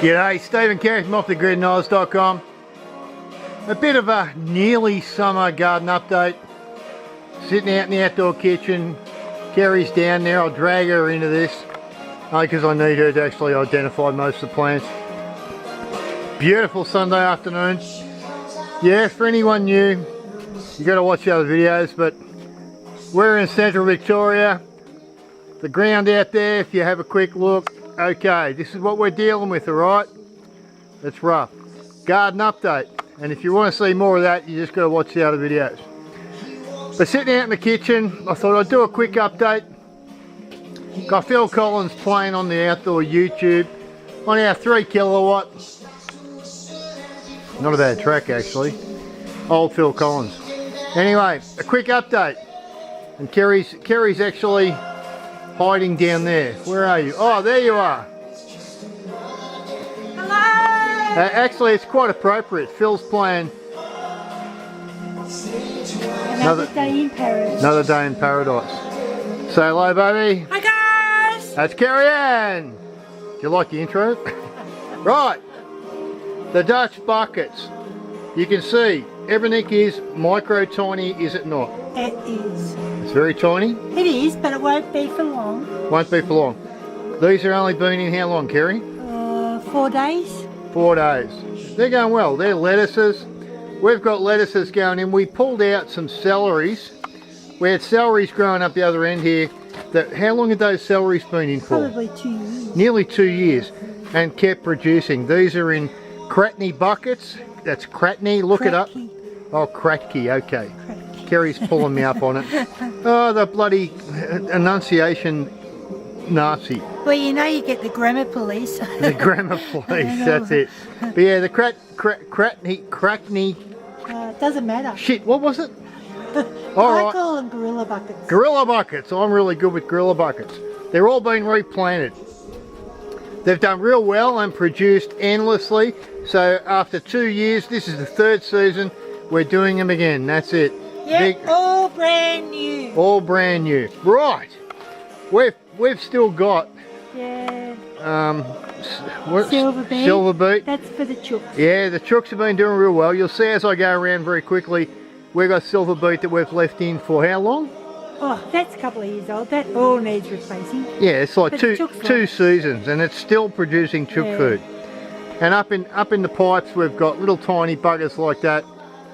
G'day, Steve and Kerri from offthegridnoz.com. A bit of a nearly summer garden update. Sitting out in the outdoor kitchen. Kerri's down there. I'll drag her into this because I need her to actually identify most of the plants. Beautiful Sunday afternoon. Yeah, for anyone new, you got to watch the other videos, but we're in central Victoria. The ground out there, if you have a quick look, okay, this is what we're dealing with, alright? It's rough. Garden update. And if you want to see more of that, you just got to watch the other videos. But sitting out in the kitchen, I thought I'd do a quick update. Got Phil Collins playing on the outdoor YouTube on our 3 kilowatt. Not a bad track actually. Old Phil Collins. Anyway, a quick update. And Kerri's actually hiding down there. Where are you? Oh, there you are. Hello! Actually, it's quite appropriate. Phil's playing Another day in paradise. Another day in paradise. Say hello, baby. Hi, guys! That's Kerri and. Do you like the intro? Right. The Dutch buckets. You can see everything is micro tiny, is it not? It is. It's very tiny. It is, but it won't be for long. Won't be for long. These are only been in how long, Kerri? 4 days. 4 days. They're going well. They're lettuces. We've got lettuces going in. We pulled out some celeries. We had celeries growing up the other end here. How long have those celeries been in for? Probably 2 years. Nearly 2 years. And kept producing. These are in Kratny buckets. That's Kratny. Look it up. Oh, Kratky. Okay. Cracky. Kerri's pulling me up on it. Oh, the bloody enunciation Nazi. Well, you know you get the grammar police. The grammar police, that's it. But yeah, the Kratny. It doesn't matter. Shit, what was it? I Alright. call them gorilla buckets. Gorilla buckets. I'm really good with gorilla buckets. They're all been replanted. They've done real well and produced endlessly. So after 2 years, this is the 3rd season, we're doing them again. That's it. Yeah, all brand new. All brand new. Right. We've still got Silver beet. Silver beet. That's for the chooks. Yeah, the chooks have been doing real well. You'll see as I go around very quickly, we've got silver beet that we've left in for how long? Oh, that's a couple of years old. That all needs replacing. Yeah, it's like But two seasons, and it's still producing chook food. And up in the pipes, we've got little tiny buggers like that.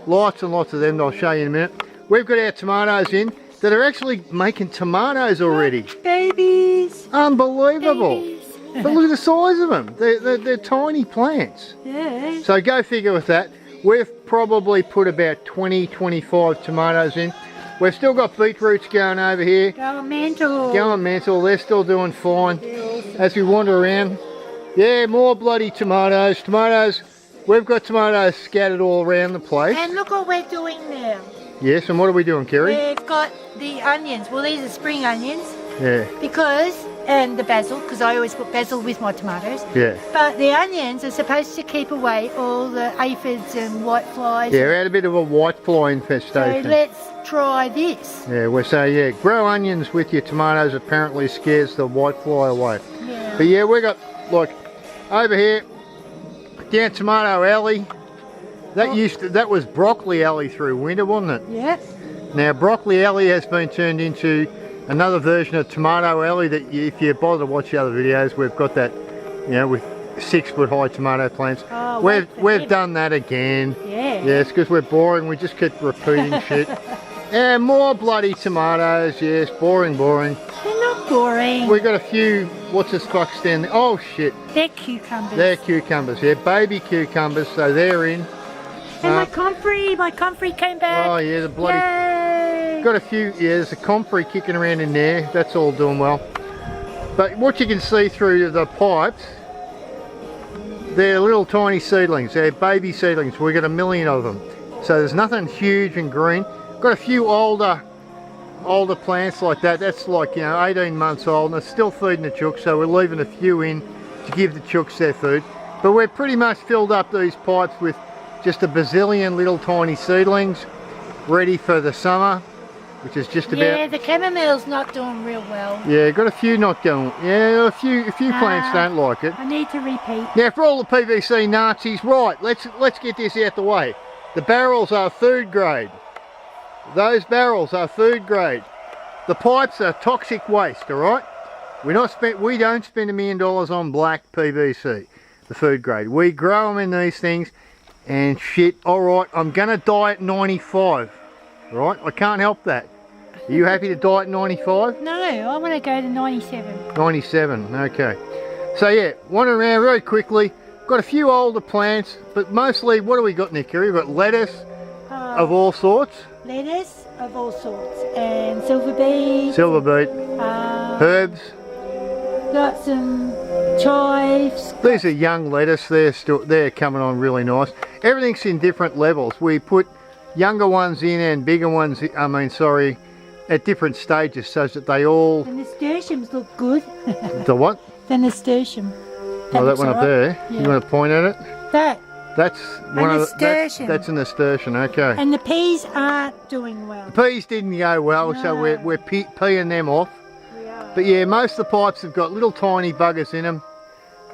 Lots and lots of them. I'll show you in a minute. We've got our tomatoes in that are actually making tomatoes already. Babies. Unbelievable. Babies. But look at the size of them. They're tiny plants. Yeah. So go figure with that. We've probably put about 20-25 tomatoes in. We've still got beetroots going over here. Going mental. Going mental. They're still doing fine. Awesome. As we wander around. Yeah, more bloody tomatoes. Tomatoes. We've got tomatoes scattered all around the place. And look what we're doing now. Yes, and what are we doing, Kerri? We've got the onions. Well, these are spring onions. Yeah. And the basil, because I always put basil with my tomatoes. Yeah. But the onions are supposed to keep away all the aphids and whiteflies. Yeah, we had a bit of a whitefly infestation. So let's try this. Yeah, we're saying, yeah, grow onions with your tomatoes apparently scares the whitefly away. Yeah. But yeah, we got, like, over here, down Tomato Alley. That was Broccoli Alley through winter, wasn't it? Yeah. Now, Broccoli Alley has been turned into another version of Tomato Alley that if you bother to watch the other videos, we've got that, you know, with 6 foot high tomato plants. Oh, we've done that again. Yeah. Yeah, it's because we're boring. We just keep repeating shit. And more bloody tomatoes. Yes, boring. They're not boring. We got a few. What's this fuck's down there? Oh shit. They're cucumbers. They're cucumbers. Yeah, baby cucumbers. So they're in. And my comfrey came back. Oh yeah, the bloody. Yay. Got a few. Yeah, there's a comfrey kicking around in there. That's all doing well. But what you can see through the pipes, they're little tiny seedlings. They're baby seedlings. We got a million of them. So there's nothing huge and green. Got a few older plants like that. That's like, you know, 18 months old, and they're still feeding the chooks. So we're leaving a few in to give the chooks their food. But we're pretty much filled up these pipes with just a bazillion little tiny seedlings ready for the summer. which is just Yeah, about... the chamomile's not doing real well. Yeah, got a few not going. Yeah, a few plants don't like it. I need to repeat. Now, for all the PVC Nazis, right, let's get this out the way. The barrels are food grade. Those barrels are food grade. The pipes are toxic waste, all right? We don't spend $1 million on black PVC, the food grade. We grow them in these things, and shit. All right, I'm gonna die at 95. Right, I can't help that. Are you happy to die at 95? No, I want to go to 97. 97, okay. So yeah, wandering around very quickly. Got a few older plants, but mostly, what do we got, Nick? We've got lettuce of all sorts. Lettuce of all sorts, and silver beet. Silver beet. Herbs. Got some chives. These are young lettuce. They're coming on really nice. Everything's in different levels. We put younger ones in and bigger ones, at different stages so that they all... The nasturtiums look good. The what? The nasturtium. That one up there. Yeah. You want to point at it? That's one of the, that's a nasturtium, okay. And the peas aren't doing well. The peas didn't go well, no. So we're peeing them off. We are. But yeah, most of the pipes have got little tiny buggers in them.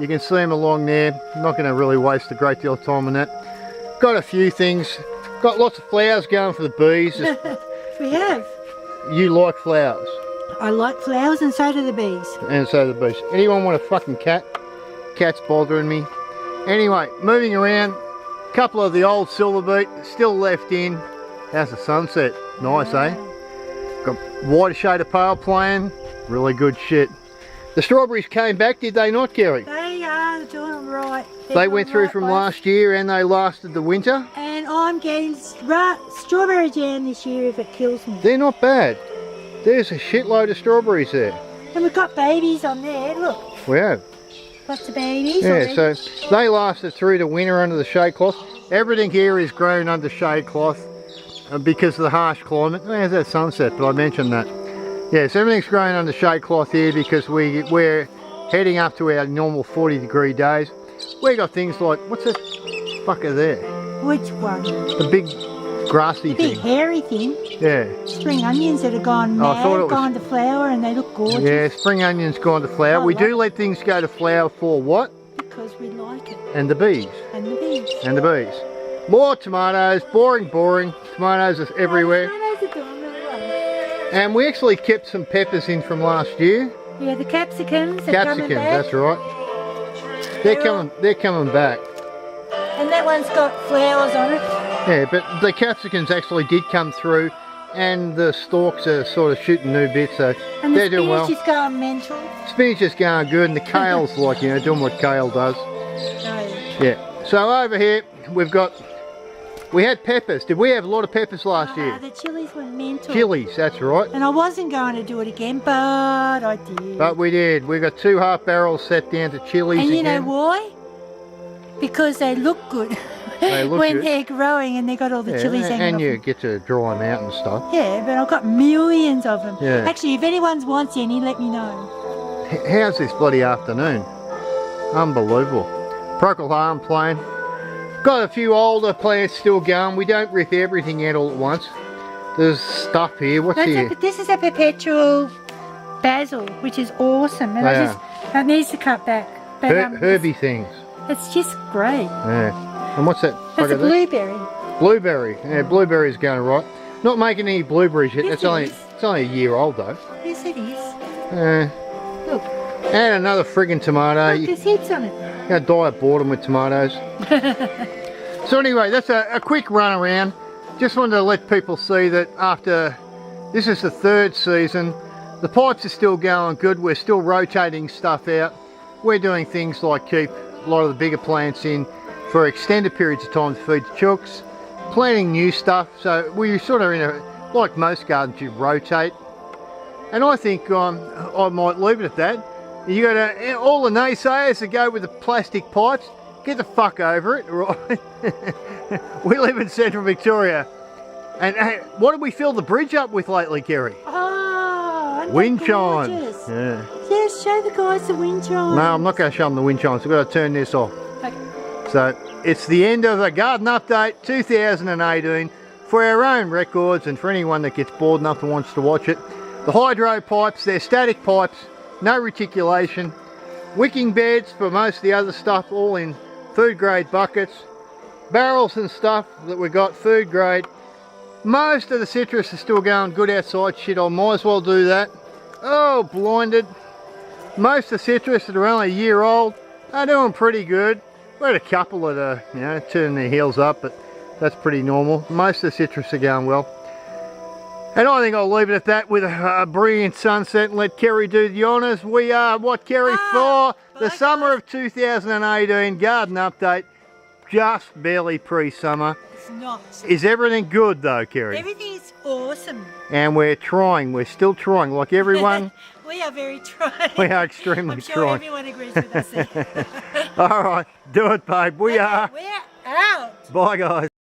You can see them along there. I'm not going to really waste a great deal of time on that. Got a few things. Got lots of flowers going for the bees. We have. You like flowers? I like flowers, and so do the bees. And so do the bees. Anyone want a fucking cat? Cat's bothering me. Anyway, moving around. Couple of the old silver beet still left in. How's the sunset? Nice, eh? Got white shade of pale playing. Really good shit. The strawberries came back, did they not, Kerri? They are doing right. They went through from last year and they lasted the winter. And I'm getting strawberry jam this year if it kills me. They're not bad. There's a shitload of strawberries there. And we've got babies on there, look. We have. Lots of babies. Yeah, so they lasted through the winter under the shade cloth. Everything here is grown under shade cloth because of the harsh climate. There's that sunset, but I mentioned that. Yeah, so everything's grown under shade cloth here because we're heading up to our normal 40-degree days. We got things like, what's that fucker there? Which one? The big grassy thing. Big hairy thing. Yeah. Spring onions that have gone mad, gone to flower, and they look gorgeous. Yeah, spring onions gone to flower. We do let things go to flower for what? Because we like it. And the bees. And the bees. And the bees. More tomatoes. Boring. Tomatoes are everywhere. Tomatoes are doing really well. And we actually kept some peppers in from last year. Yeah, the capsicums are coming back. That's right. They're coming back. And that one's got flowers on it. Yeah, but the capsicums actually did come through, and the stalks are sort of shooting new bits, so and they're doing well. And the spinach is going mental. Spinach is going good, and the kale's like, doing what kale does. No. Yeah. So over here, we had peppers. Did we have a lot of peppers last year? The chilies were mental. Chilies, that's right. And I wasn't going to do it again, but I did. But we did. We got 2 half barrels set down to chilies again. And you know why? Because they look good. They look when good. They're growing and they got all the chilies hanging and off you them. get to dry them out and stuff. Yeah, but I've got millions of them. Yeah. Actually, if anyone wants any, let me know. How's this bloody afternoon? Unbelievable. Procol Harm playing. Got a few older plants still going. We don't rip everything out all at once. There's stuff here. What's here? This is a perpetual basil, which is awesome. And that needs to cut back. But, herby things. It's just great. Yeah. And what's that? That's a blueberry. Blueberry. Yeah, blueberry's going right. Not making any blueberries yet. Yes, it's only a year old though. Yes, it is. Look. And another friggin' tomato. Look, there's heaps on it. You're gonna die of boredom with tomatoes. So anyway, that's a quick run around. Just wanted to let people see that after this is the 3rd season, the pipes are still going good. We're still rotating stuff out. We're doing things like keep a lot of the bigger plants in for extended periods of time to feed the chooks, planting new stuff. So we sort of like most gardens, you rotate. And I think I might leave it at that. You got all the naysayers that go with the plastic pipes, get the fuck over it, right? We live in Central Victoria. And what did we fill the bridge up with lately, Kerri? Oh, wind chimes. Yeah. Yes, show the guys the wind chimes. No, I'm not going to show them the wind chimes. I've got to turn this off. Okay. So it's the end of the garden update 2018 for our own records and for anyone that gets bored enough and wants to watch it. The hydro pipes, they're static pipes, no reticulation. Wicking beds for most of the other stuff, all in food grade buckets. Barrels and stuff that we got food grade. Most of the citrus is still going good outside. Shit, I might as well do that. Oh, blinded. Most of the citrus that are only a year old are doing pretty good. We had a couple that are, you know, turning their heels up, but that's pretty normal. Most of the citrus are going well. And I think I'll leave it at that with a brilliant sunset and let Kerri do the honours. We are, what, Kerri, for the summer of 2018 garden update. Just barely pre-summer. It's not. Is everything good though, Kerri? Everything's awesome. And we're trying, we're still trying, like everyone. We are very trying. We are extremely I'm sure trying. everyone agrees with us there. All right, do it, babe. We are. We're out. Bye, guys.